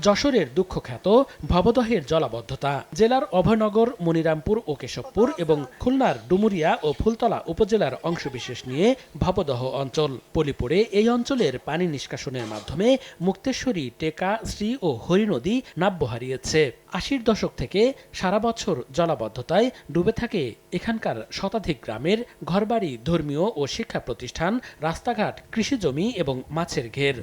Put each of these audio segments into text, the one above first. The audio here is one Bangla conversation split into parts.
যশোরের দুঃখখ্যাত ভবদহের জলাবদ্ধতা। জেলার অভয়নগর, মনিরামপুর ও কেশবপুর এবং খুলনার ডুমুরিয়া ও ফুলতলা উপজেলার অংশবিশেষ নিয়ে ভবদহ অঞ্চল। পলি পড়ে এই অঞ্চলের পানি নিষ্কাশনের মাধ্যমে মুক্তেশ্বরী, টেকা, শ্রী ও হরি নদী নাব্য হারিয়েছে। ৮০-র দশক থেকে সারা বছর জলাবদ্ধতায় ডুবে থাকে এখানকার শতাধিক গ্রামের ঘরবাড়ি, ধর্মীয় ও শিক্ষা প্রতিষ্ঠান, রাস্তাঘাট, কৃষিজমি এবং মাছের ঘের।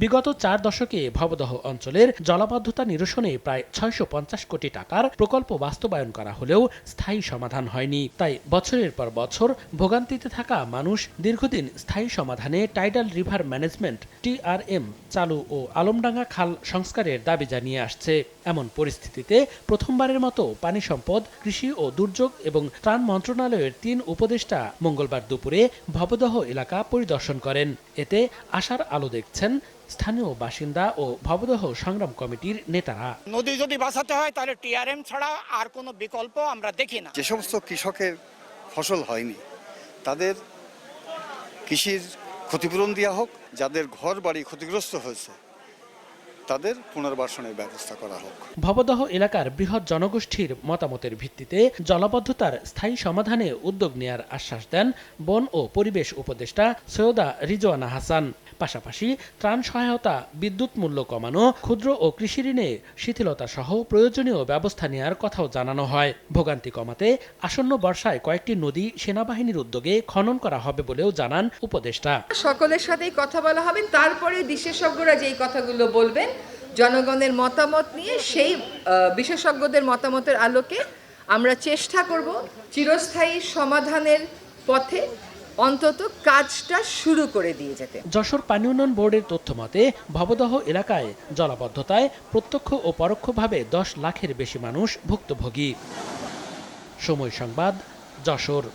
বিগত ৪ দশকে ভবদহ অঞ্চলের জলাবদ্ধতা নিরসনে প্রায় ৬৫০ কোটি টাকার প্রকল্প বাস্তবায়ন করা হলেও স্থায়ী সমাধান হয়নি। তাই বছরের পর বছর ভোগান্তিতে থাকা মানুষ দীর্ঘদিন স্থায়ী সমাধানে টাইডাল রিভার ম্যানেজমেন্ট TRM চালু ও আলমডাঙ্গা খাল সংস্কারের দাবি জানিয়ে আসছে। এমন পরিস্থিতিতে প্রথমবারের মতো পানি সম্পদ, কৃষি ও দুর্যোগ এবং ত্রাণ মন্ত্রণালয়ের ৩ উপদেষ্টা মঙ্গলবার দুপুরে ভবদহ এলাকা পরিদর্শন করেন। এতে আশার আলো দেখছেন স্থানীয় বাসিন্দা ও ভবদহ সংগ্রাম কমিটির নেতারা। নদী যদি বাঁচাতে হয় তাহলে TRM ছাড়া আর কোনো বিকল্প আমরা দেখি না। যে সমস্ত কৃষকের ফসল হয়নি তাদের কৃষির ক্ষতিপূরণ দেওয়া হোক, যাদের ঘর বাড়ি ক্ষতিগ্রস্ত হয়েছে তাদের পুনর্বাসনের ব্যবস্থা করা হোক। ভবদহ এলাকার বৃহৎ জনগোষ্ঠীর মতামতের ভিত্তিতে জলাবদ্ধতার স্থায়ী সমাধানে উদ্যোগ নেয়ার আশ্বাস দেন বন ও পরিবেশ উপদেষ্টা সৈয়দা রিজওয়ানা হাসান। পাশাপাশি ত্রাণ সহায়তা, বিদ্যুৎ মূল্য কমানো, ক্ষুদ্র ও কৃষি ঋণে শিথিলতা সহ প্রয়োজনীয় ব্যবস্থা নেওয়ার কথাও জানানো হয়। ভোগান্তি কমাতে আসন্ন বর্ষায় কয়েকটি নদী সেনাবাহিনীর উদ্যোগে খনন করা হবে বলেও জানান উপদেষ্টা। সকলের সাথেই কথা বলা হবে, তারপরে বিশেষজ্ঞরা যেই কথাগুলো বলবেন জনগণের মতামত নিয়ে সেই বিশেষজ্ঞদের মতামতের আলোকে আমরা চেষ্টা করব চিরস্থায়ী সমাধানের পথে অন্তত কাজটা শুরু করে দিয়ে যেতে। যশোর পানি উন্নয়ন বোর্ডের তথ্য মতে ভবদহ এলাকায় জলাবদ্ধতায় প্রত্যক্ষ ও পরোক্ষভাবে 10 লাখের বেশি মানুষ ভুক্তভোগী। সময় সংবাদ, যশোর।